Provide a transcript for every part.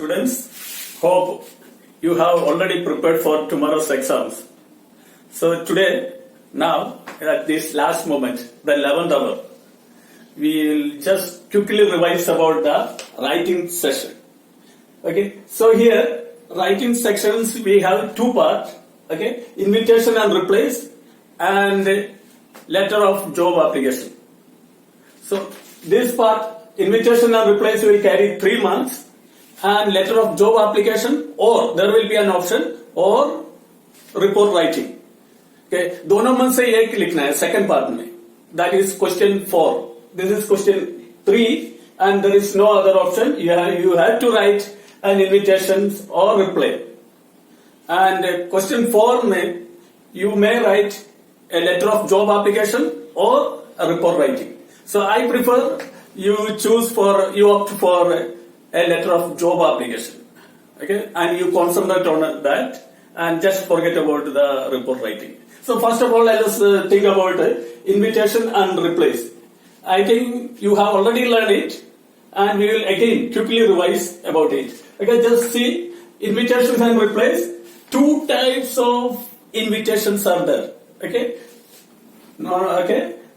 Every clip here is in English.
Students, hope you have already prepared for tomorrow's exams. So today, now, at this last moment, the 11th hour, we will just quickly revise about the writing session. Okay, so here, writing sections, we have two parts. Okay, invitation and replies and letter of job application. So this part, invitation and replies, will carry 3 marks, and letter of job application, or there will be an option, or report writing. Okay, दोनों में से एक लिखना है second part में. That is question 4. This is question 3, and there is no other option. You have to write an invitation or reply. And question 4 में you may write a letter of job application or a report writing. So I prefer you opt for a letter of job application. Okay, and you concentrate on that and just forget about the report writing. So first of all, let us think about invitation and replies. I think you have already learned it, and we will again quickly revise about it. Okay, just see invitations and replies. 2 types of invitations are there. Okay,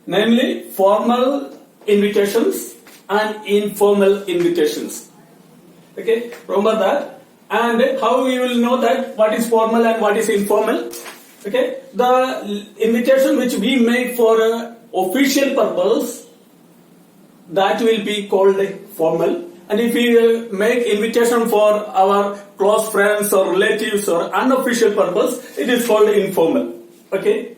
namely formal invitations and informal invitations. Okay, remember that. And how we will know that what is formal and what is informal? Okay, the invitation which we make for an official purpose, that will be called formal. And if we make invitation for our close friends or relatives or unofficial purpose, it is called informal. Okay,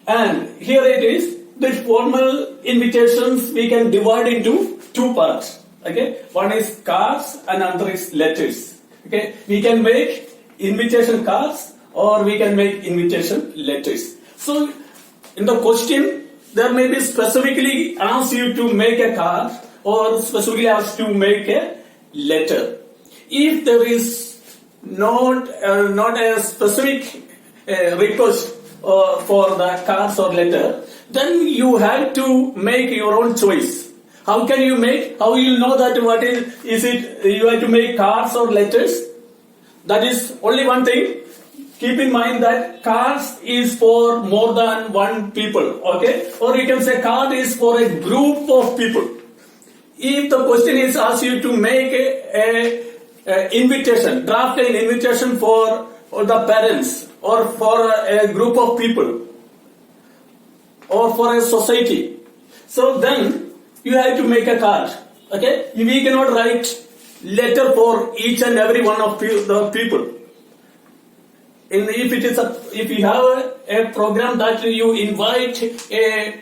and here it is. The formal invitations we can divide into 2 parts. Okay, one is cards and another is letters. Okay, we can make invitation cards or we can make invitation letters. So in the question, there may be specifically ask you to make a card or specifically ask to make a letter. If there is not a specific request for the cards or letter, then you have to make your own choice. How can you make? How you know that what is it? You have to make cards or letters? That is only one thing. Keep in mind that cards is for more than one people. Okay, or you can say card is for a group of people. If the question is asked you to make a invitation, draft an invitation for the parents or for a group of people or for a society, so then you have to make a card. Okay, we cannot write letter for each and every one of the people. If you have a program that you invite a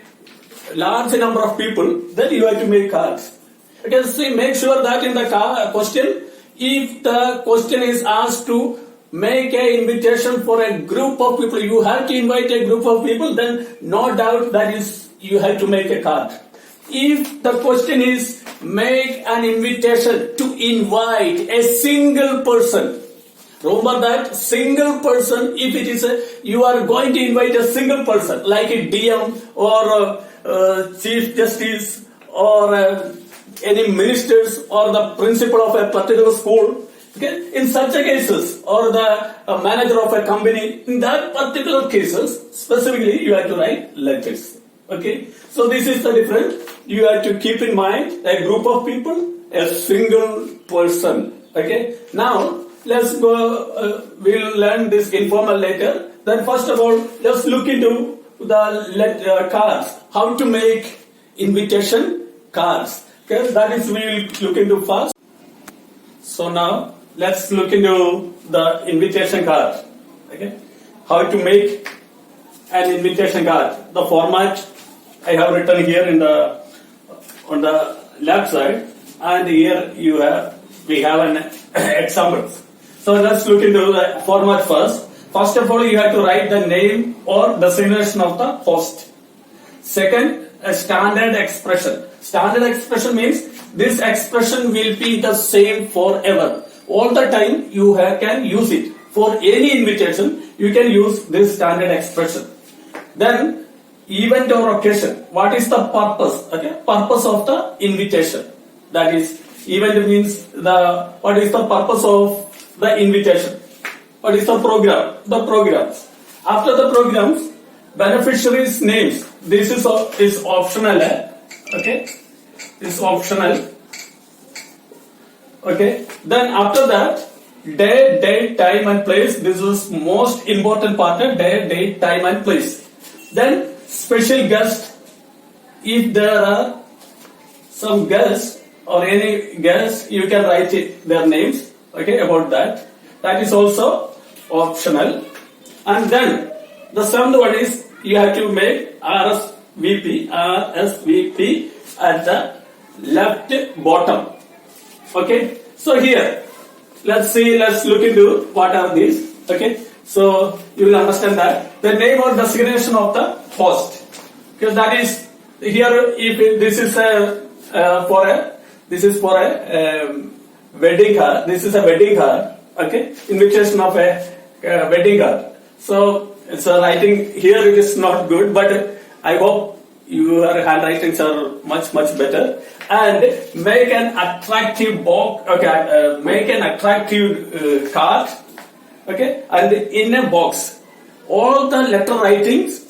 large number of people, then you have to make cards. Okay, see, make sure that in the question, if the question is asked to make an invitation for a group of people, you have to invite a group of people, then no doubt that is you have to make a card. If the question is make an invitation to invite a single person, remember that single person, if it is you are going to invite a single person like a DM or Chief Justice or any ministers or the principal of a particular school, okay, in such a cases, or the manager of a company, in that particular cases, specifically you have to write letters. Okay, so this is the difference. You have to keep in mind a group of people, a single person. Okay, now let's go, we'll learn this informal later. Then first of all, let's look into the cards, how to make invitation cards. Okay, that is we will look into first. So now let's look into the invitation card. Okay, how to make an invitation card. The format I have written here on the left side, and here we have an example. So let's look into the format first. First of all, you have to write the name or designation of the host. Second, a standard expression. Standard expression means this expression will be the same forever. All the time you can use it. For any invitation, you can use this standard expression. Then, event or occasion. What is the purpose? Okay, purpose of the invitation. That is Event means what is the purpose of the invitation? What is the program? The programs. After the programs, beneficiaries' names. This is optional. Okay, this is optional. Okay. Then after that, day, date, time and place. This is most important part. Day, date, time and place. Then special guest. If there are some guests or any guests, you can write their names. Okay, about that. That is also optional. And then the seventh one is you have to make RSVP at the left bottom. Okay. So here, let's look into what are these. Okay. So you will understand that the name or designation of the host, because that is here. If this is for a wedding card. This is a wedding card. Okay, invitation of a wedding card. So it's writing here. It is not good, but I hope your handwritings are much better. And make an attractive box. Okay, make an attractive card. Okay, and in a box, all the letter writings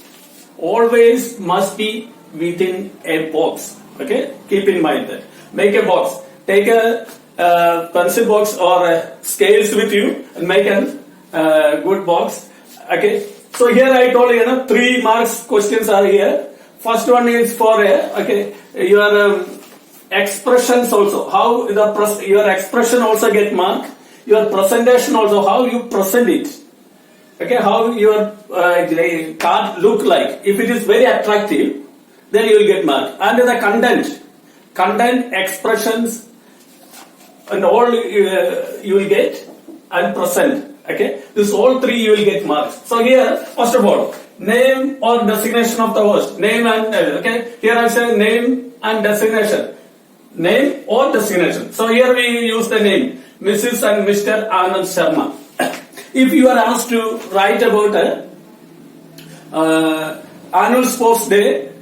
always must be within a box. Okay, keep in mind that. Make a box. Take a pencil box or scales with you and make a good box. Okay, so here I told you, 3 marks questions are here. First one is for your expressions also. How your expression also get marked. Your presentation also, how you present it. Okay, how your card look like. If it is very attractive, then you will get marked. And the content, expressions, and all you will get and present. Okay, this all 3 you will get marks. So here, first of all, name or designation of the host. Name and okay. Here I say name and designation. Name or designation. So here we use the name. Mrs. and Mr. Anand Sharma. If you are asked to write about annual sports day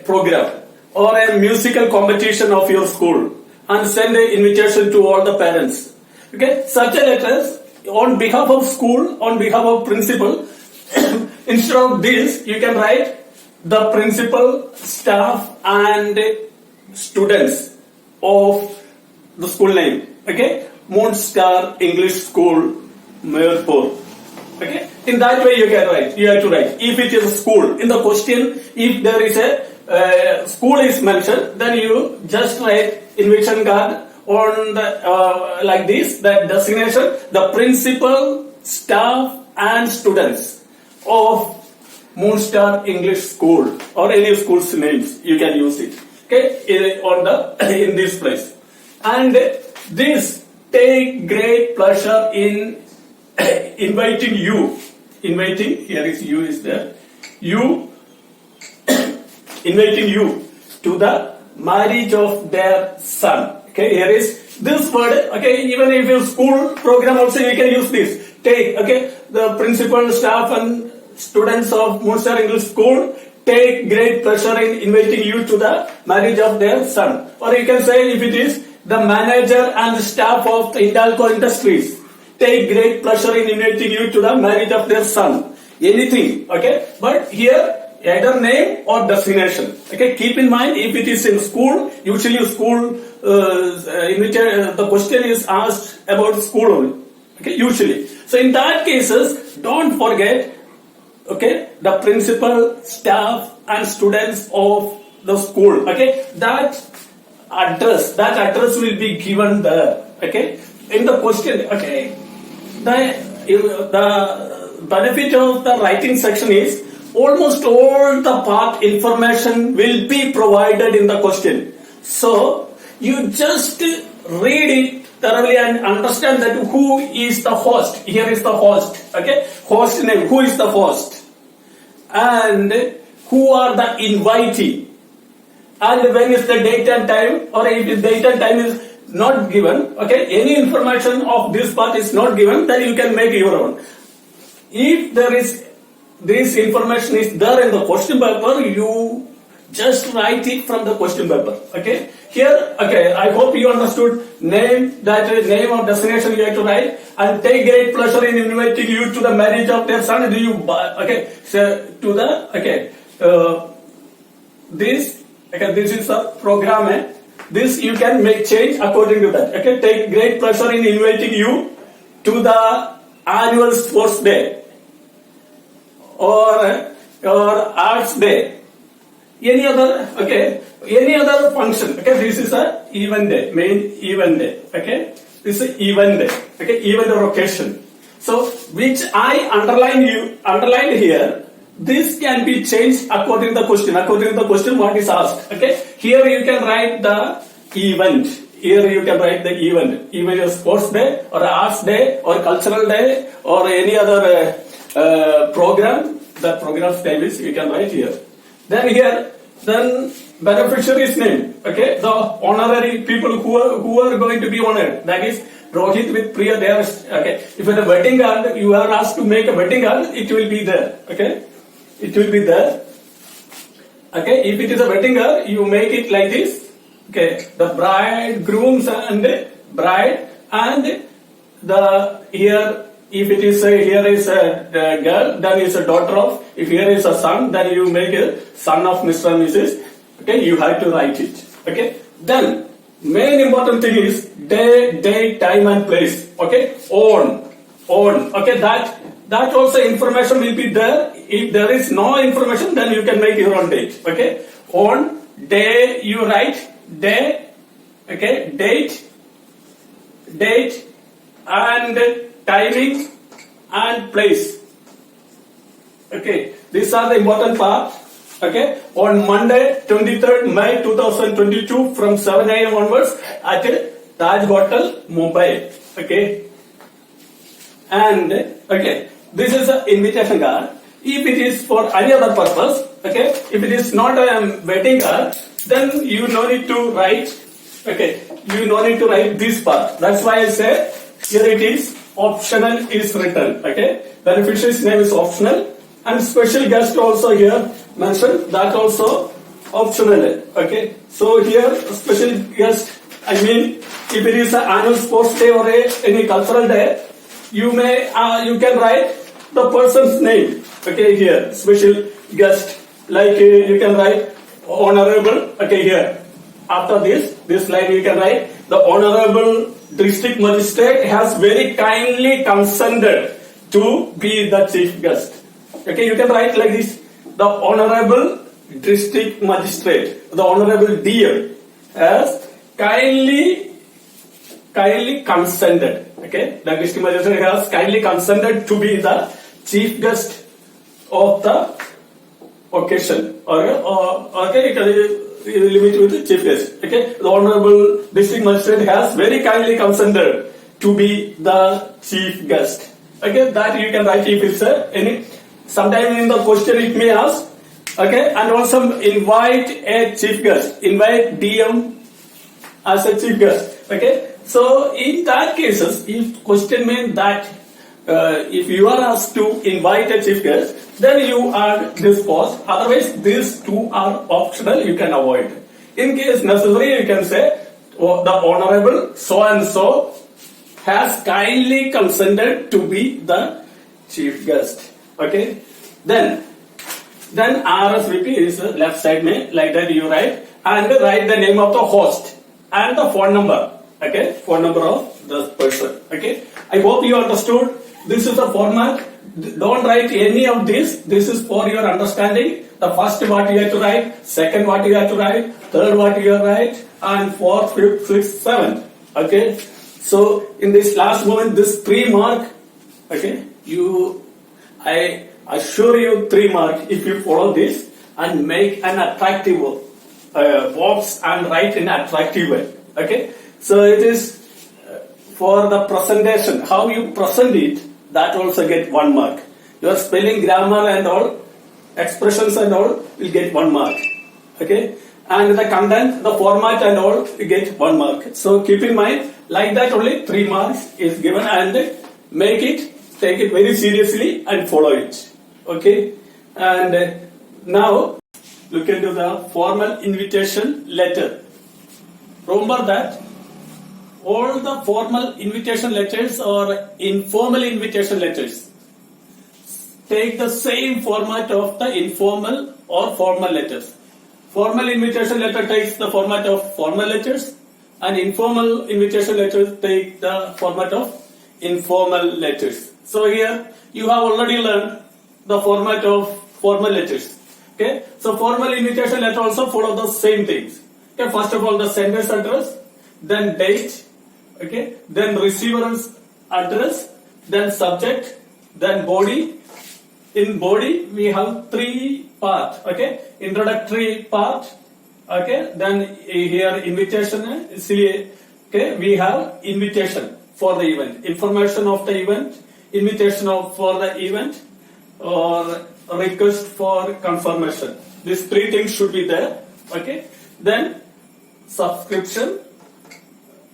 program or a musical competition of your school and send an invitation to all the parents. Okay, such a letters on behalf of school, on behalf of principal. Instead of this, you can write the principal, staff, and students of the school name. Okay, Moonstar English School, Mayurpur. Okay, in that way you can write. You have to write. If it is a school, in the question, if there is a school is mentioned, then you just write invitation card on the like this. That designation, the principal, staff, and students of Moonstar English School or any school's names. You can use it. Okay, on the in this place, and this take great pleasure in inviting you. Inviting, here is you is there. You inviting you to the marriage of their son. Okay, here is this word. Okay, even if your school program also you can use this. Take, okay, the principal, staff, and students of Moonstar English School take great pleasure in inviting you to the marriage of their son. Or you can say, if it is the manager and the staff of Hindalco Industries, take great pleasure in inviting you to the marriage of their son. Anything, okay? But here, either name or designation. Okay, keep in mind, if it is in school, usually school, the question is asked about school only. Okay, usually. So in that cases, don't forget, okay, the principal, staff, and students of the school. Okay, that address will be given there. Okay, in the question. Okay, the benefit of the writing section is almost all the part information will be provided in the question. So you just read it thoroughly and understand that who is the host. Here is the host. Okay, host name. Who is the host? And who are the invitee? And when is the date and time? Or if the date and time is not given, okay, any information of this part is not given, then you can make your own. If there is this information is there in the question paper, you Just write it from the question paper. Okay. Here, okay, I hope you understood name of destination you have to write, and take great pleasure in inviting you to the marriage of their son. Do you, okay, so to the, okay, this is a program. This you can make change according to that. Okay, take great pleasure in inviting you to the annual sports day or arts day. Any other function. Okay, this is a event day, main event day. Okay, this is event day. Okay, event or occasion. So which I underlined here. This can be changed according to the question. According to the question, what is asked. Okay, here you can write the event. Here you can write the event. Event is sports day or arts day or cultural day or any other program. The program's name is you can write here. Then beneficiary's name. Okay, the honorary people who are going to be honored. That is Rohit with Priya. They are okay. If it's a wedding card, you are asked to make a wedding card. It will be there. Okay, it will be there. Okay, if it is a wedding card, you make it like this. Okay, the bride, grooms, and bride, and the here. If it is here is a girl, then it's a daughter of. If here is a son, then you make a son of Mr. and Mrs. Okay, you have to write it. Okay, then main important thing is day, date, time, and place. Okay, on. Okay, that also information will be there. If there is no information, then you can make your own date. Okay, on day you write day. Okay, date, and timing and place. Okay, these are the important parts. Okay, on Monday, 23rd May 2022, from 7 a.m. onwards at Taj Hotel, Mumbai. Okay, and okay, this is an invitation card. If it is for any other purpose, okay, if it is not a wedding card, then you no need to write. Okay, you no need to write this part. That's why I say here it is. Optional is written. Okay, beneficiary's name is optional, and special guest also here mentioned, that also optional. Okay, so here special guest, I mean if it is an annual sports day or any cultural day, you can write the person's name. Okay, here special guest, like you can write honorable. Okay, here after this line you can write the honorable district magistrate has very kindly consented to be the chief guest. Okay, you can write like this: the honorable district magistrate, the honorable DM, has kindly consented. Okay, the district magistrate has kindly consented to be the chief guest of the occasion. Okay, limit with the chief guest. Okay, the honorable district magistrate has very kindly consented to be the chief guest. Okay, that you can write if it's any. Sometime in the question it may ask. Okay, and also invite a chief guest. Invite DM as a chief guest. Okay, so in that cases, if question means that if you are asked to invite a chief guest, then you add this clause. Otherwise, these two are optional. You can avoid. In case necessary, you can say the honorable so and so has kindly consented to be the chief guest. Okay. Then RSVP is left side में like that you write, and write the name of the host and the phone number. Okay, phone number of the person. Okay. I hope you understood. This is the format. Don't write any of this. This is for your understanding. The first what you have to write, second what you have to write, third what you have to write, and fourth, fifth, sixth, seventh. Okay. So in this last moment, this 3 mark. Okay. I assure you 3 mark if you follow this and make an attractive box and write in an attractive way. Okay. So it is for the presentation. How you present it, that also get 1 mark. Your spelling, grammar and all, expressions and all will get 1 mark. Okay. And the content, the format and all will get 1 mark. So keep in mind, like that only 3 marks is given, and take it very seriously and follow it. Okay. And now look into the formal invitation letter. Remember that all the formal invitation letters or informal invitation letters take the same format of the informal or formal letters. Formal invitation letter takes the format of formal letters, and informal invitation letters take the format of informal letters. So here you have already learned the format of formal letters. Okay, so formal invitation letter also follow the same things. Okay, first of all the sender's address, then date, okay, then receiver's address, then subject, then body. In body we have three parts. Okay, introductory part. Okay, then here invitation. Okay, we have invitation for the event, information of the event, invitation for the event, or request for confirmation. These three things should be there. Okay, then subscription,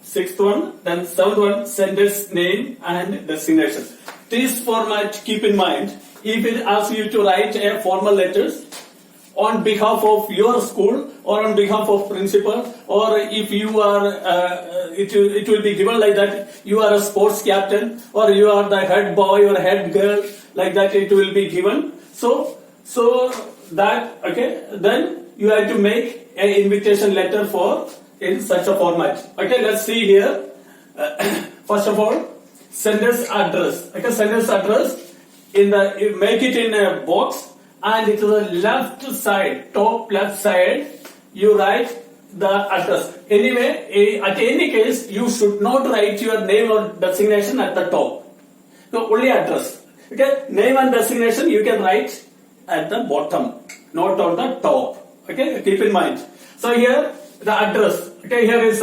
sixth one, then seventh one, sender's name and destination. This format keep in mind. If it asks you to write a formal letters on behalf of your school or on behalf of principal, or if you are, it will be given like that, you are a sports captain or you are the head boy or head girl, like that it will be given. So that, okay, then you have to make an invitation letter for in such a format. Okay, let's see here. First of all, sender's address. Okay, sender's address, you make it in a box, and to the left side, top left side, you write the address. Anyway, at any case, you should not write your name or designation at the top. So only address. Okay, name and designation you can write at the bottom, not on the top. Okay, keep in mind. So here the address. Okay, here is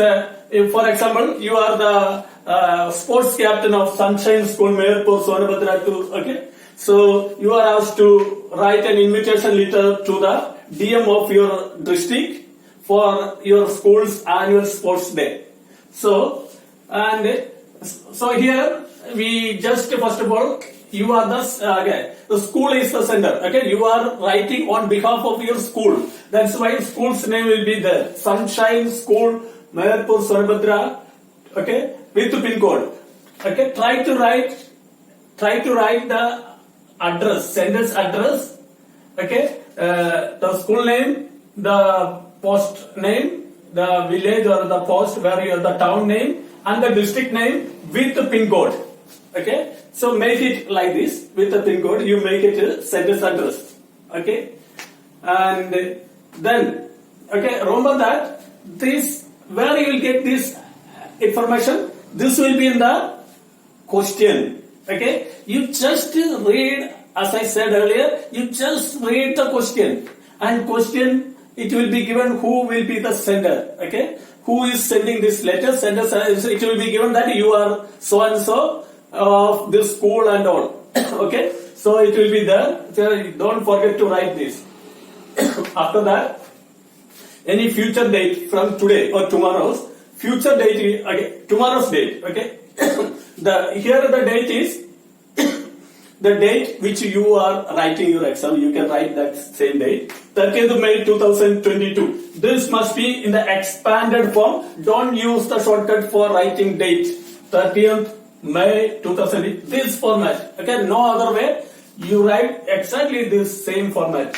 if for example you are the sports captain of Sunshine School, Mayerpur, Sonabhadra. Okay, so you are asked to write an invitation letter to the DM of your district for your school's annual sports day. So here we just first of all, you are the school is the sender. Okay, you are writing on behalf of your school. That's why school's name will be there. Sunshine School, Mayerpur, Sonabhadra. Okay, with the pin code. Okay, try to write the address, sender's address. Okay, the school name, the post name, the village or the post where you are, the town name, and the district name with the pin code. Okay, so make it like this with the pin code. You make it a sender's address. Okay, and then okay, remember that this where you will get this information. This will be in the question. Okay, you just read, as I said earlier, you just read the question, and question it will be given who will be the sender. Okay, who is sending this letter? Sender, it will be given that you are so and so of this school and all. Okay, so it will be there. So don't forget to write this. After that, any future date from today or tomorrow's future date. Okay, tomorrow's date. Okay, here the date is the date which you are writing your exam. You can write that same date, 30th May 2022. This must be in the expanded form. Don't use the shortcut for writing date. 30th May 2000. This format. Okay, no other way. You write exactly this same format.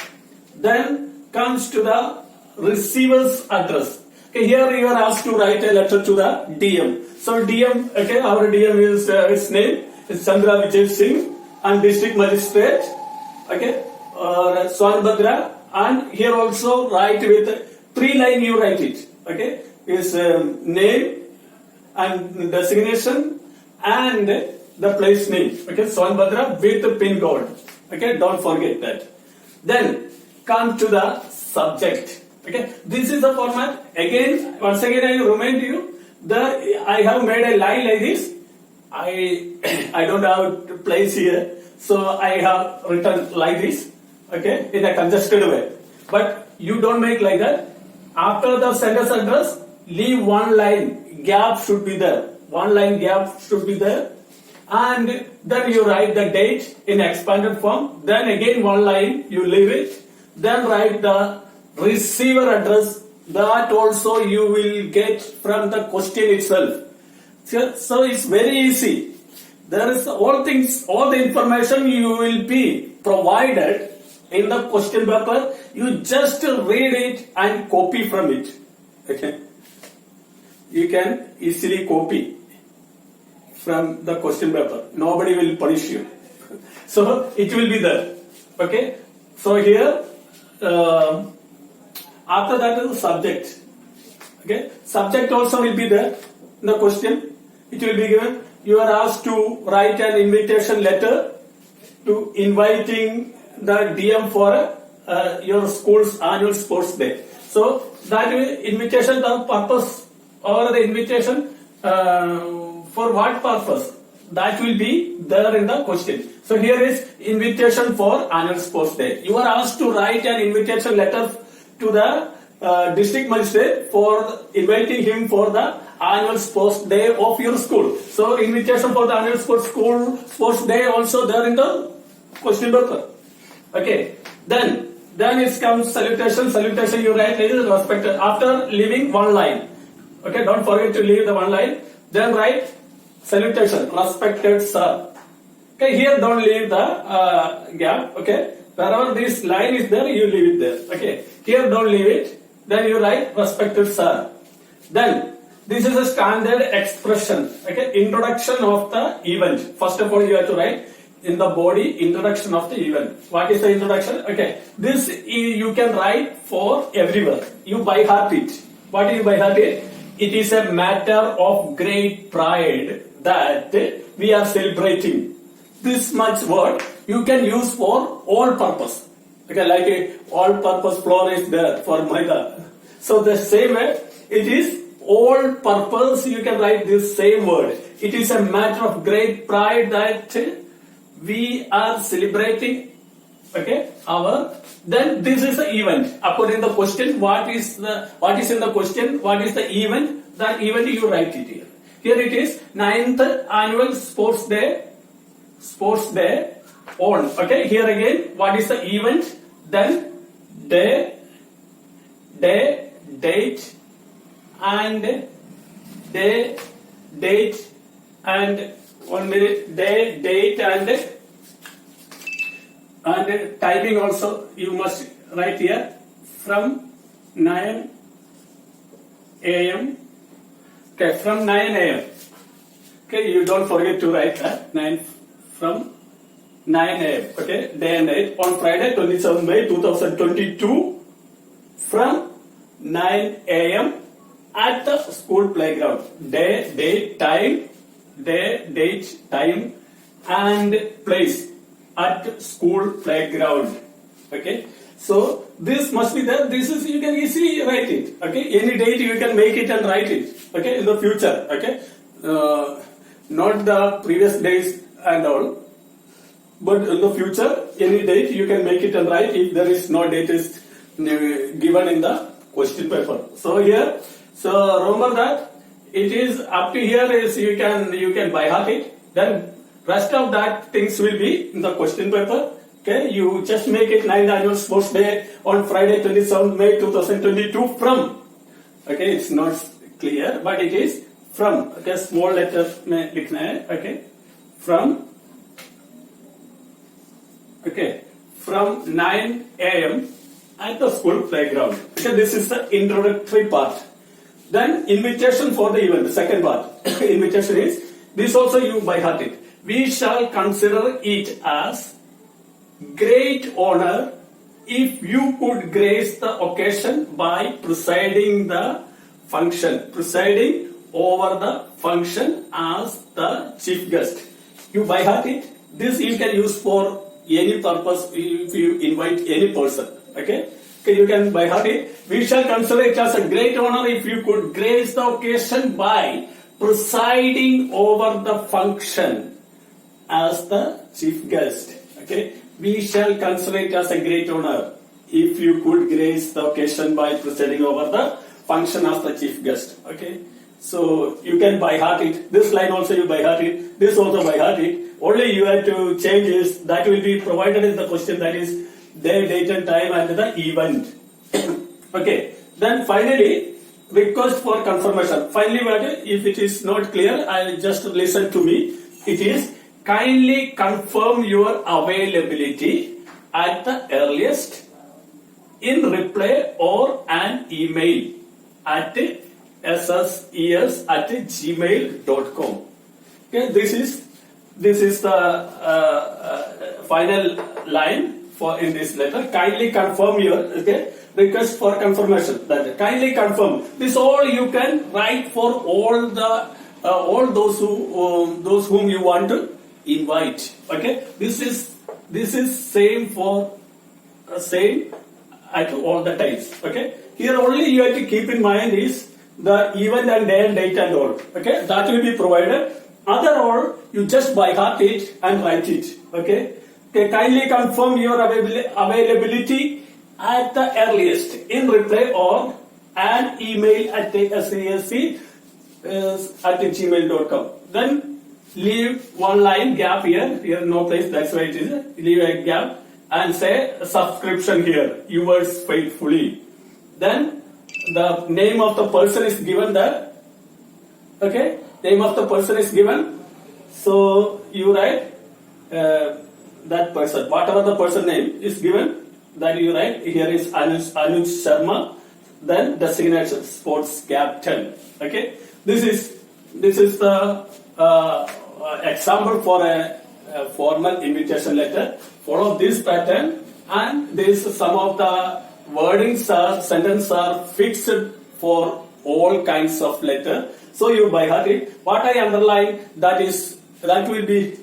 Then comes to the receiver's address. Okay, here you are asked to write a letter to the DM. So DM, okay, our DM is his name is Chandra Vijay Singh, and district magistrate. Okay, Sonabhadra, and here also write with 3 lines. You write it. Okay, his name and designation and the place name. Okay, Sonabhadra with the pin code. Okay, don't forget that. Then come to the subject. Okay, this is the format. Again, once again, I remind you that I have made a line like this. I don't have a place here, so I have written like this. Okay, in a congested way. But you don't make like that. After the sender's address, leave 1 line. Gap should be there. 1 line gap should be there. And then you write the date in expanded form. Then again 1 line you leave it. Then write the receiver address, that also you will get from the question itself. So it's very easy. There is all things, all the information you will be provided in the question paper. You just read it and copy from it. Okay. You can easily copy from the question paper. Nobody will punish you. So it will be there. Okay. So here, after that is the subject. Okay. Subject also will be there in the question. It will be given. You are asked to write an invitation letter to inviting the DM for your school's annual sports day. So that invitation, the purpose or the invitation for what purpose? That will be there in the question. So here is invitation for annual sports day. You are asked to write an invitation letter to the district magistrate for inviting him for the annual sports day of your school. So invitation for the annual sports day also there in the question paper. Okay. Then it comes salutation. Salutation you write is respected. After leaving one line. Okay. Don't forget to leave the one line. Then write salutation. Respected sir. Okay. Here don't leave the gap. Okay. Wherever this line is there, you leave it there. Okay. Here don't leave it. Then you write respected sir. Then this is a standard expression. Okay. Introduction of the event. First of all, you have to write in the body introduction of the event. What is the introduction? Okay. This you can write for everywhere. You by heart it. What do you by heart it? It is a matter of great pride that we are celebrating. This much word you can use for all purpose. Okay, like a all purpose flour is there for maida. So the same way it is all purpose, you can write this same word. It is a matter of great pride that we are celebrating. Okay, then this is the event. According to the question, what is in the question? What is the event? That event you write it here. Here it is 9th annual sports day on. Okay, here again, what is the event? Then day, date, and date, and 1 minute, day, date, and timing also you must write here from 9 a.m. Okay, from 9 a.m. Okay, you don't forget to write that from 9 a.m. Okay, day and date on Friday, 27 May 2022 from 9 a.m. at the school playground. Day, date, time, and place at school playground. Okay, so this must be there. This is, you can easily write it. Okay, any date you can make it and write it. Okay, in the future. Okay, not the previous days and all, but in the future, any date you can make it and write if there is no date is given in the question paper. So here, so remember that it is up to here is you can by heart it. Then rest of that things will be in the question paper. Okay, you just make it 9th annual sports day on Friday 27 May 2022 from. Okay, it's not clear, but it is from. Okay, small letter में लिखना है. Okay, from. Okay, from 9 a.m. at the school playground. Okay, this is the introductory part. Then invitation for the event. The second part. Invitation is this also you by heart it. We shall consider it as great honor if you could grace the occasion by presiding over the function as the chief guest. You by heart it. This you can use for any purpose if you invite any person. Okay, you can by heart it. We shall consider it as a great honor if you could grace the occasion by presiding over the function as the chief guest. Okay, we shall consider it as a great honor if you could grace the occasion by presiding over the function as the chief guest. Okay, so you can by heart it. This line also you by heart it. This also by heart it. Only you have to change is that will be provided in the question, that is day, date and time and the event. Okay. Then finally, request for confirmation. Finally, what if it is not clear, I just listen to me. It is kindly confirm your availability at the earliest in reply or an email at sses@gmail.com. Okay, this is the final line for in this letter. Kindly confirm your request for confirmation. That kindly confirm. This all you can write for all those whom you want to invite. Okay, this is same for same at all the times. Okay, here only you have to keep in mind is the event and day and date and all. Okay, that will be provided. Other all you just by heart it and write it. Okay, kindly confirm your availability at the earliest in reply or an email at sesc@gmail.com. Then leave one line gap here. Here no place. That's why it is. Leave a gap and say subscription here. Yours faithfully. Then the name of the person is given there. Okay, name of the person is given. So you write that person. Whatever the person name is given, that you write. Here is Anuj Sharma. Then designation sports captain. Okay, this is the example for a formal invitation letter. Follow this pattern, and some of the wordings sentences are fixed for all kinds of letter. So you by heart it. What I underline that will be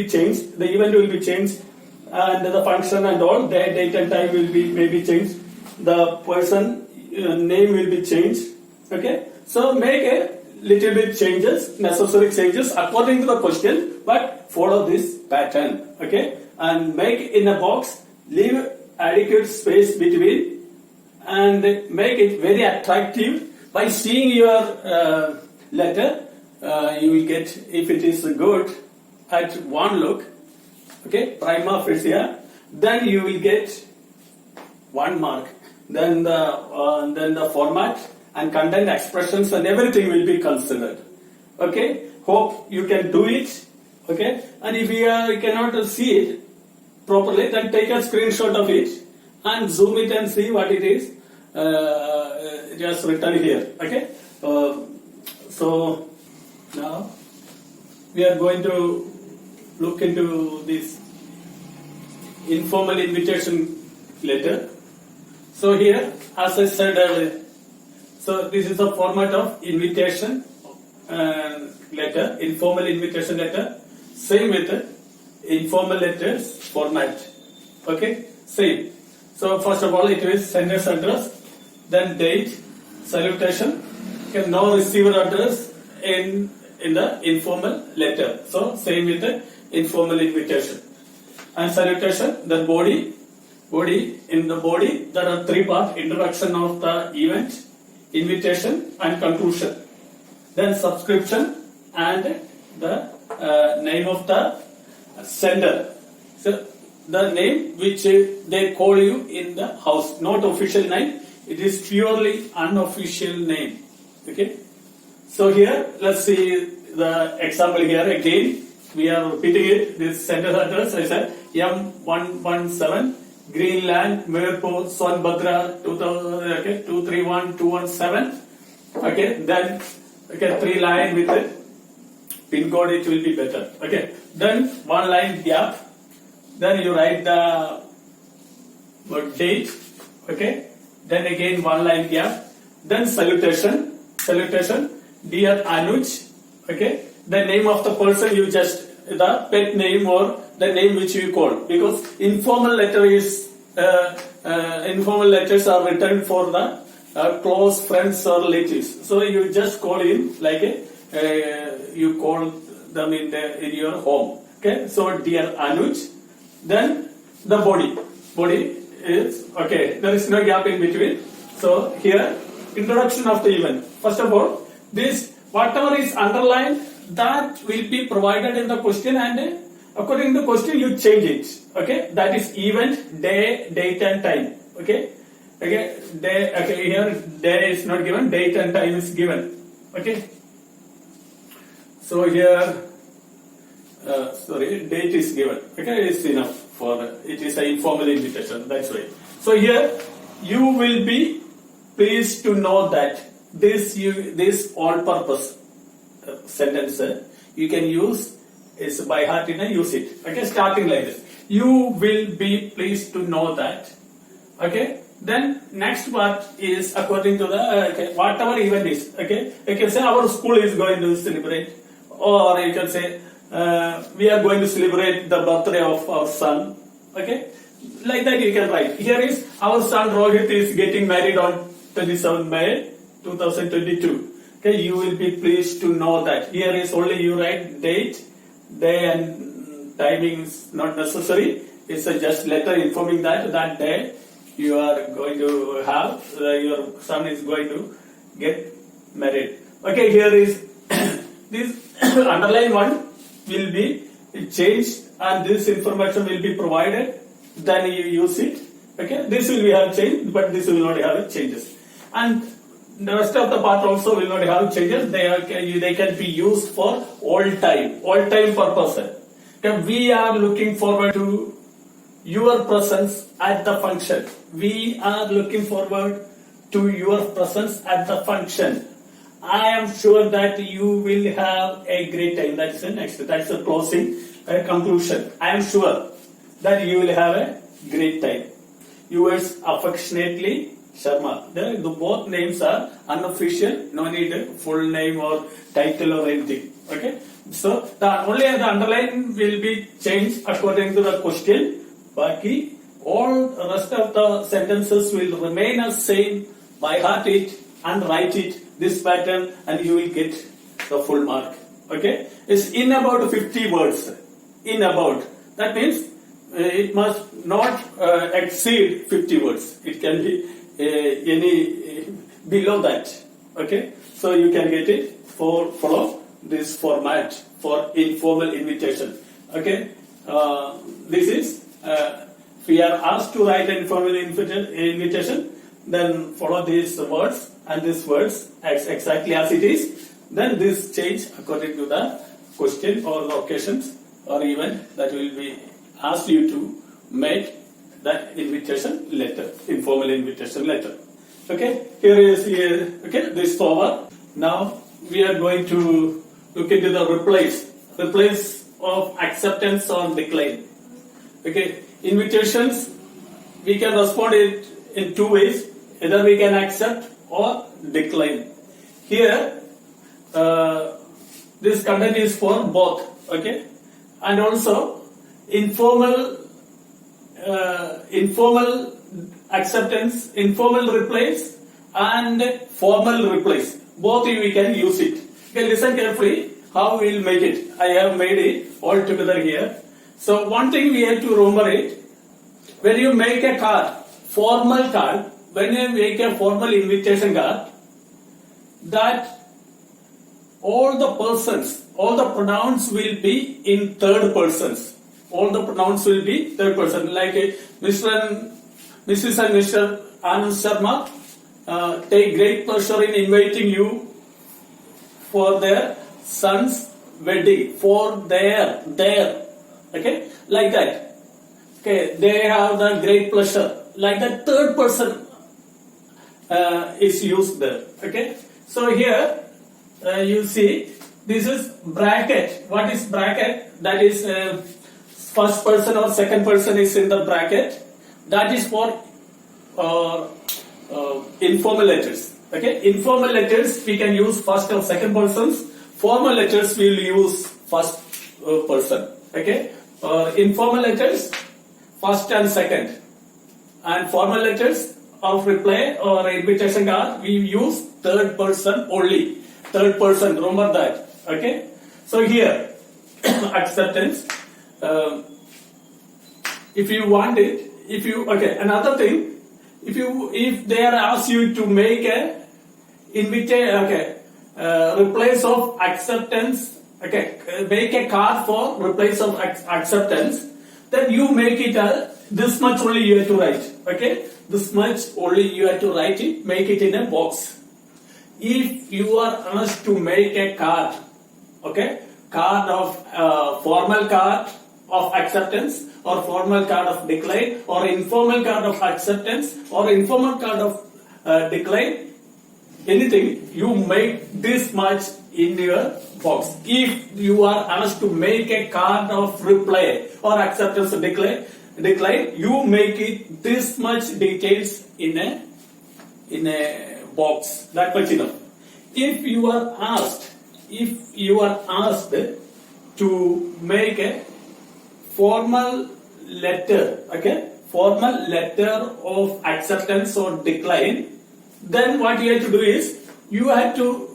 changed. The event will be changed, and the function and all. The date and time will be maybe changed. The person name will be changed. Okay. So make a little bit changes, necessary changes according to the question, but follow this pattern. Okay. And make in a box. Leave adequate space between, and make it very attractive. By seeing your letter, you will get, if it is good at one look, okay, prima facie, then you will get 1 mark. Then the format and content, expressions and everything will be considered. Okay, hope you can do it. Okay, and if you cannot see it properly, then take a screenshot of it and zoom it and see what it is just written here. Okay, so now we are going to look into this informal invitation letter. So here, as I said earlier, so this is the format of invitation letter, informal invitation letter. Same with informal letters format. Okay, same. So first of all, it is sender's address, then date, salutation. Okay, no receiver address in the informal letter. So same with the informal invitation. And salutation, the body. In the body, there are 3 parts: introduction of the event, invitation, and conclusion. Then subscription and the name of the sender. So the name which they call you in the house, not official name. It is purely unofficial name. Okay. So here, let's see the example here again. We are repeating it. This sender address, I said M117 Greenland, Mirpur, Sonbhadra 231217. Okay. Then 3 line with it. Pin code, it will be better. Okay. Then 1 line gap. Then you write the date. Okay. Then again 1 line gap. Then salutation. Dear Anuj. Okay. The name of the person you just, the pet name or the name which you call. Because informal letters are written for the close friends or relatives. So you just call in like you call them in your home. Okay, so dear Anuj. Then the body is okay. There is no gap in between. So here, introduction of the event. First of all, this whatever is underlined, that will be provided in the question, and according to the question you change it. Okay, that is event, day, date and time. Okay, Okay, day, okay, here day is not given, date and time is given. Okay. So here, date is given. Okay, it's enough for it is an informal invitation. That's right. So here you will be pleased to know that this all-purpose sentence you can use is by heart and use it. Okay, starting like this. You will be pleased to know that. Okay. Then next part is according to the whatever event is. Okay, you can say our school is going to celebrate, or you can say we are going to celebrate the birthday of our son. Okay, like that you can write. Here is our son Rohit is getting married on 27 May 2022. Okay, you will be pleased to know that. Here is only you write date, day and timing is not necessary. It's a just letter informing that day you are going to have, your son is going to get married. Okay, here is this underline one will be changed and this information will be provided, then you use it. Okay, this will be have changed, but this will not have changes. And the rest of the part also will not have changes. They can be used for all time purpose. Okay, we are looking forward to your presence at the function. We are looking forward to your presence at the function. I am sure that you will have a great time. That's the next. That's the closing conclusion. I am sure that you will have a great time. Yours affectionately, Sharma. The both names are unofficial. No need full name or title or anything. Okay. So only the underline will be changed according to the question. Baki, all rest of the sentences will remain as same. By heart it and write it this pattern, and you will get the full mark. Okay, it's in about 50 words. In about, that means it must not exceed 50 words. It can be any below that. Okay, so you can get it for follow this format for informal invitation. Okay, this is. If we are asked to write an informal invitation, then follow these words and these words exactly as it is. Then this change according to the question or the occasions or event that will be asked you to make that invitation letter, informal invitation letter. Okay, here is okay, this is over. Now we are going to look into the replies of acceptance or decline. Okay, invitations, we can respond it in two ways. Either we can accept or decline. Here, this content is for both. Okay, and also informal acceptance, informal replies, and formal replies. Both we can use it. Okay, listen carefully how we will make it. I have made it all together here. So one thing we have to remember it, when you make a card, formal card, when you make a formal invitation card, that all the persons, all the pronouns will be in third persons. All the pronouns will be third person. Like Mr. and Mrs. and Mr. Anand Sharma take great pleasure in inviting you for their son's wedding. For their. Okay, like that. Okay, they have the great pleasure. Like that, third person is used there. Okay, so here you see this is bracket. What is bracket? That is first person or second person is in the bracket. That is for informal letters. Okay, informal letters we can use first or second persons. Formal letters we will use first person. Okay. Informal letters, first and second, and formal letters of reply or invitation card, we use third person only. Third person, remember that. Okay. So here, acceptance. If you want it, another thing, if they are asked you to make a invitation, replies of acceptance. Okay, make a card for replies of acceptance. then you make it this much only you have to write. Okay, this much only you have to write it. Make it in a box. If you are asked to make a card, okay, card of formal card of acceptance, or formal card of decline, or informal card of acceptance, or informal card of decline, anything, you make this much in your box. If you are asked to make a card of reply or acceptance or decline, you make it this much details in a box. That much enough. If you are asked to make a formal letter, okay, formal letter of acceptance or decline, then what you have to do is you have to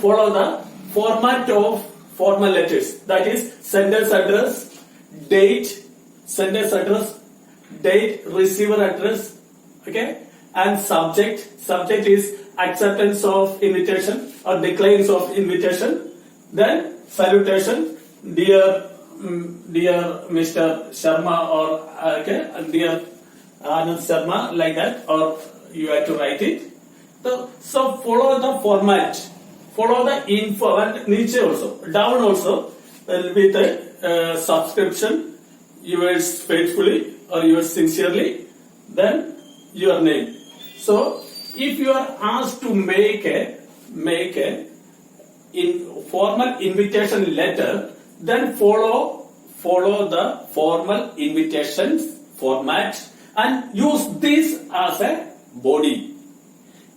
follow the format of formal letters. That is sender's address, date, sender's address, date, receiver address, okay, and subject. Subject is acceptance of invitation or declines of invitation. Then salutation, dear Mr. Sharma, or okay, dear Anand Sharma, like that, or you have to write it. So follow the format, follow the info, and niche also, down also, with a subscription, yours faithfully or yours sincerely, then your name. So if you are asked to make a formal invitation letter, then follow the formal invitations format and use this as a body.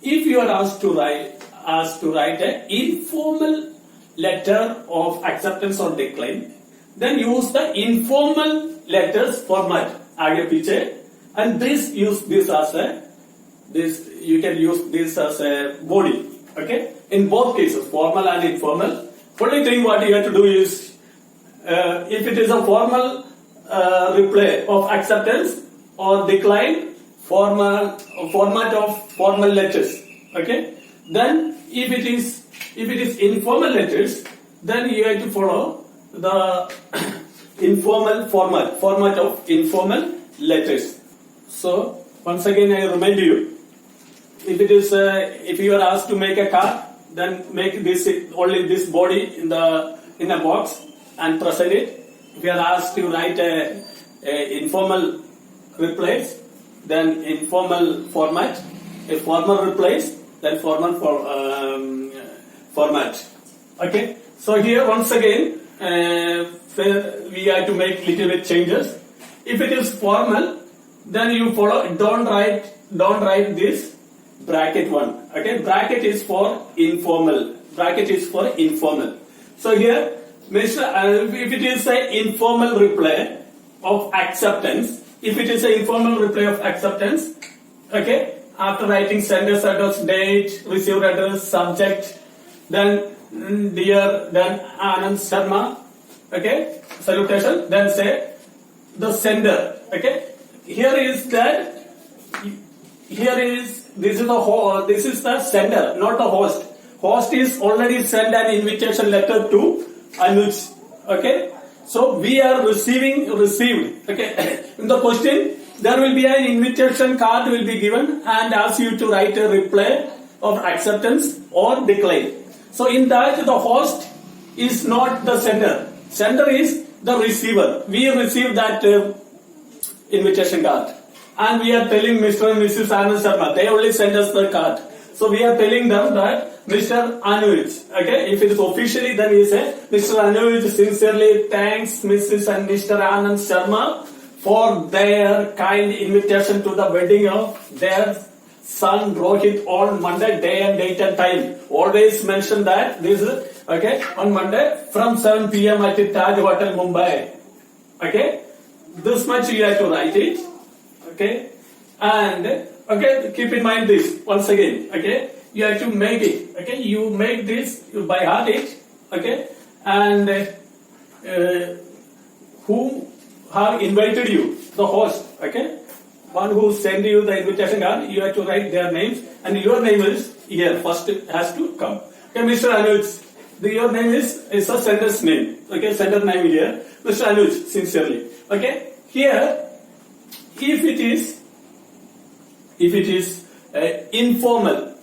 If you are asked to write an informal letter of acceptance or decline, then use the informal letters format, आगे पीछे, and you can use this as a body. Okay, in both cases, formal and informal. Only thing what you have to do is, if it is a formal reply of acceptance or decline, format of formal letters. Okay, then if it is informal letters, then you have to follow the informal format of informal letters. So once again I remind you, if you are asked to make a card, then make only this body in a box and present it. If you are asked to write a informal replies, then informal format. A formal replies, then formal format. Okay. So here once again we have to make little bit changes. If it is formal, then you follow. Don't write this bracket one. Okay. Bracket is for informal. So here, if it is an informal reply of acceptance, okay, after writing sender's address, date, receiver address, subject, then Anand Sharma, okay, salutation, then say the sender, okay. This is the sender, not the host. Host is already sent an invitation letter to Anuj, okay. So we are received, okay. In the question, there will be an invitation card will be given and ask you to write a reply of acceptance or decline. So in that, the host is not the sender. Sender is the receiver. We receive that invitation card, and we are telling Mr. and Mrs. Anand Sharma, they only send us the card. So we are telling them that Mr. Anuj, okay, if it is officially, then we say Mr. Anuj sincerely thanks Mrs. and Mr. Anand Sharma for their kind invitation to the wedding of their son Rohit on Monday, day and date and time. Always mention that this is, okay, on Monday from 7 p.m. at the Taj Hotel, Mumbai. Okay, this much you have to write it. Okay, and okay, keep in mind this once again. Okay, you have to make it. Okay, you make this, you by heart it. Okay, and who have invited you, the host. Okay, one who sent you the invitation card, you have to write their names, and your name is here first has to come. Okay, Mr. Anuj, your name is a sender's name. Okay, sender name here, Mr. Anuj, sincerely. Okay, here, if it is informal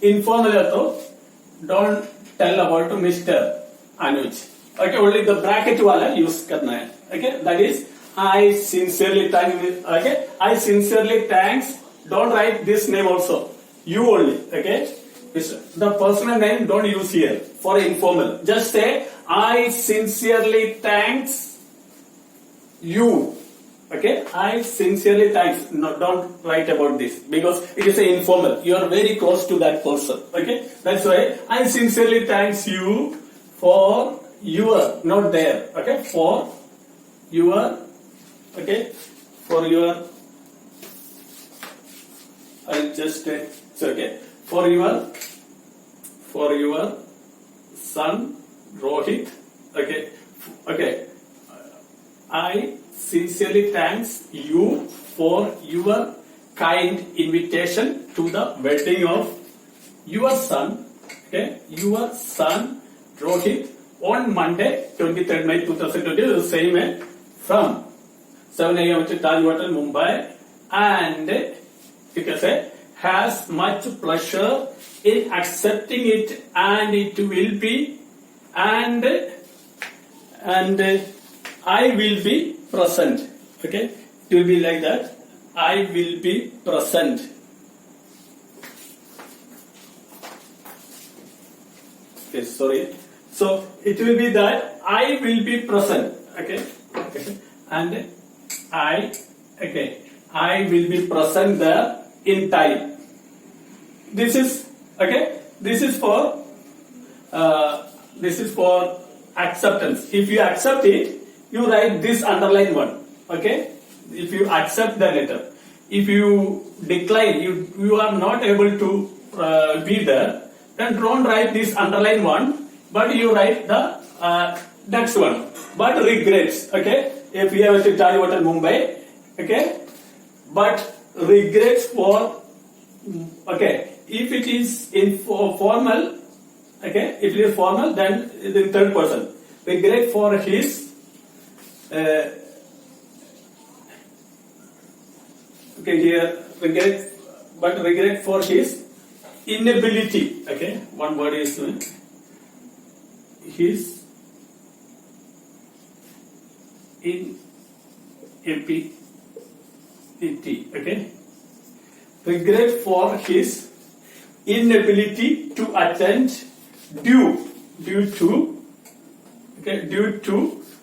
don't tell about Mr. Anuj. Okay, only the bracket wala use karna hai. Okay, that is I sincerely thank. Okay, I sincerely thanks. Don't write this name also. You only. Okay, the personal name don't use here for informal. Just say I sincerely thanks you. Okay, I sincerely thanks. No, don't write about this because it is a informal. You are very close to that person. Okay, that's why I sincerely thanks you for your, not there. Okay, for your. Okay, for your. I'll just it's okay. For your son Rohit. Okay, okay. I sincerely thanks you for your kind invitation to the wedding of your son. Okay, your son Rohit on Monday, 23rd May 2020. The same from 7 a.m. to Taj Hotel, Mumbai, and you can say has much pleasure in accepting it, and it will be and I will be present. Okay, it will be like that. I will be present. Okay, sorry. So it will be that I will be present. Okay, okay. And I will be present there in time. This is okay. This is for acceptance. If you accept it, you write this underline one. Okay. If you accept the letter, if you decline, you are not able to be there, then don't write this underline one, but you write the next one. But regrets. Okay. If you have to Taj Hotel, Mumbai. Okay. But regrets for, okay, if it is in formal, okay, if it is formal, then the third person. Regret for his, okay, here, regret for his inability, okay, one word is his inability. Okay, regret for his inability to attend due to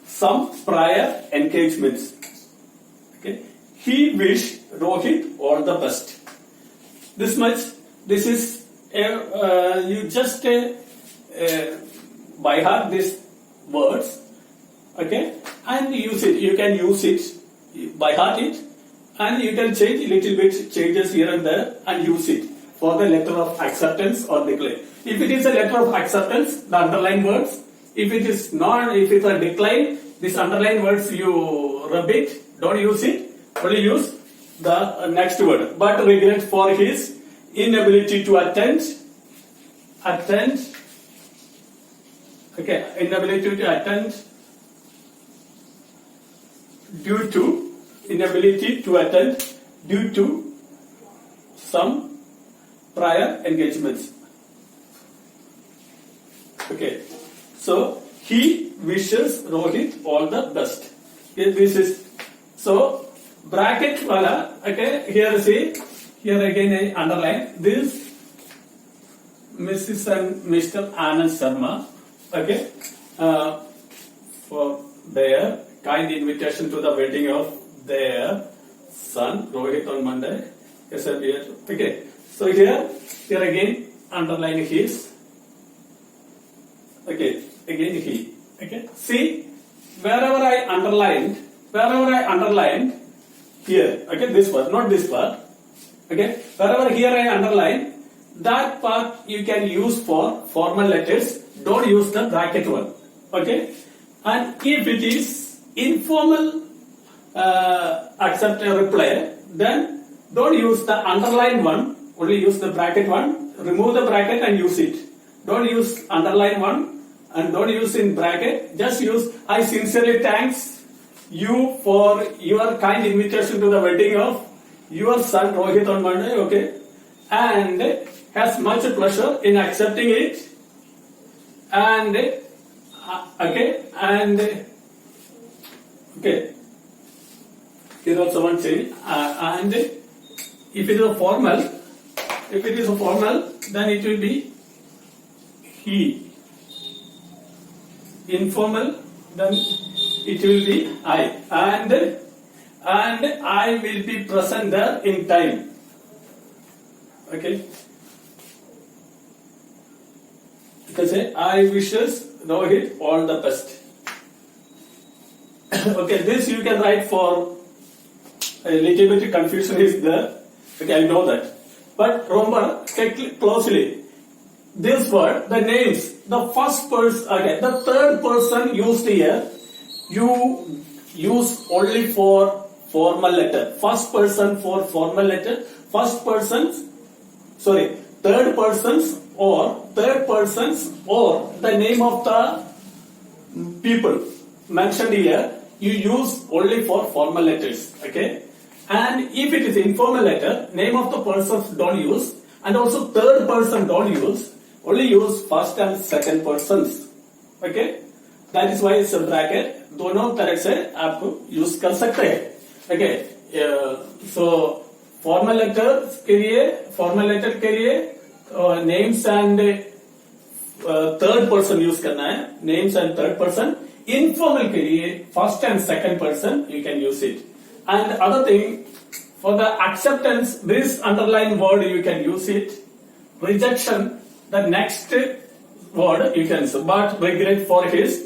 some prior engagements. Okay, he wished Rohit all the best. This much. This is you just by heart these words. Okay, and use it. You can use it by heart it, and you can change little bit changes here and there and use it for the letter of acceptance or decline. If it is a letter of acceptance, the underline words. If it is not, if it's a decline, this underline words you rub it. Don't use it. Only use the next word. But regret for his inability to attend. Okay, inability to attend due to some prior engagements. Okay, so he wishes Rohit all the best. Okay, this is so bracket wala. Okay, here see, here again I underline this. Mrs. and Mr. Anand Sharma. Okay, for their kind invitation to the wedding of their son Rohit on Monday. Yes, okay. So here again underline his. Okay, again he. Okay. See, wherever I underlined here. Okay, this part, not this part. Okay, wherever here I underline, that part you can use for formal letters. Don't use the bracket one. Okay, and if it is informal accept a reply, then don't use the underline one. Only use the bracket one. Remove the bracket and use it. Don't use underline one and don't use in bracket. Just use I sincerely thanks you for your kind invitation to the wedding of your son Rohit on Monday, okay, and has much pleasure in accepting it, and okay, here also one saying, and if it is a formal, then it will be he. Informal, then it will be I, and I will be present there in time. Okay. You can say I wishes Rohit all the best. Okay, this you can write for a little bit confusion is there. Okay, I know that. But remember, check closely. This word, the names, the first person, okay, the third person used here, you use only for formal letter. First person for formal letter. Third persons or the name of the people mentioned here, you use only for formal letters. Okay. And if it is informal letter, name of the persons don't use, and also third person don't use, only use first and second persons. Okay, that is why it's a bracket. दोनों तरह से आप use कर सकते हैं. Okay, so formal letter के लिए names and third person use करना है. Names and third person. Informal के लिए first and second person you can use it. And other thing, for the acceptance, this underlined word you can use it. Rejection, the next word you can use. But regret for his,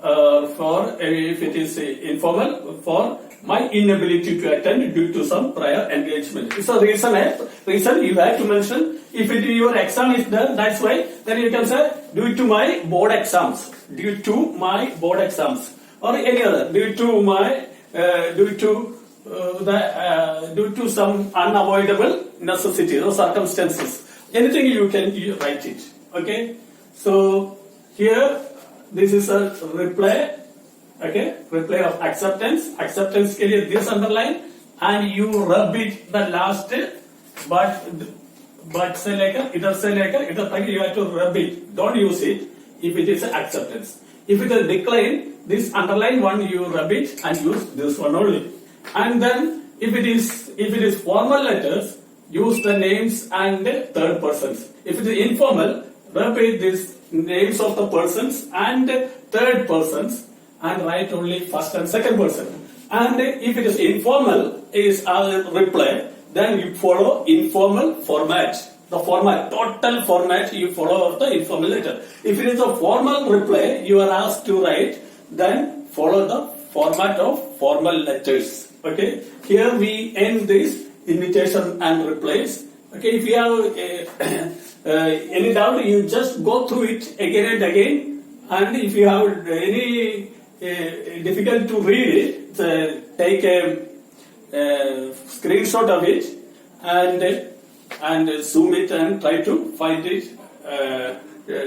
if it is informal, for my inability to attend due to some prior engagement. It's a reason you have to mention. If your exam is there, that's why, then you can say due to my board exams. Due to my board exams. Or any other. Due to some unavoidable necessity or circumstances. Anything you can write it. Okay. So here this is a reply. Okay. Reply of acceptance. Acceptance के लिए this underline and you rub it the last but से लेकर इधर तक you have to rub it. Don't use it if it is acceptance. If it is decline, this underline one you rub it and use this one only. And then if it is formal letters, use the names and third persons. If it is informal, rub it this names of the persons and third persons and write only first and second person. And if it is informal, is a reply, then you follow informal format. The format, total format you follow of the informal letter. If it is a formal reply, you are asked to write, then follow the format of formal letters. Okay. Here we end this invitation and replies. Okay. If you have any doubt, you just go through it again and again. And if you have any difficult to read it, take a screenshot of it and zoom it and try to find it,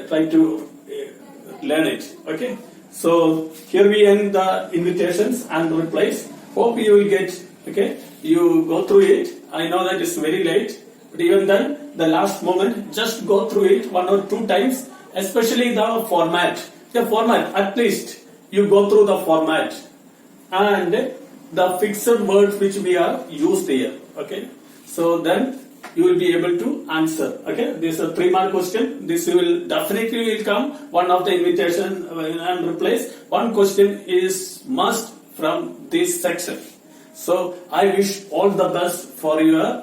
try to learn it. Okay. So here we end the invitations and replies. Hope you will get. Okay. You go through it. I know that it's very late, but even then, the last moment, just go through it 1 or 2 times, especially the format. The format, at least you go through the format and the fixed words which we are used here. Okay. So then you will be able to answer. Okay, this is a 3-mark question. This will definitely come. One of the invitation and replies. One question is must from this section. So I wish all the best for your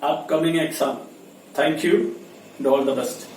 upcoming exam. Thank you and all the best.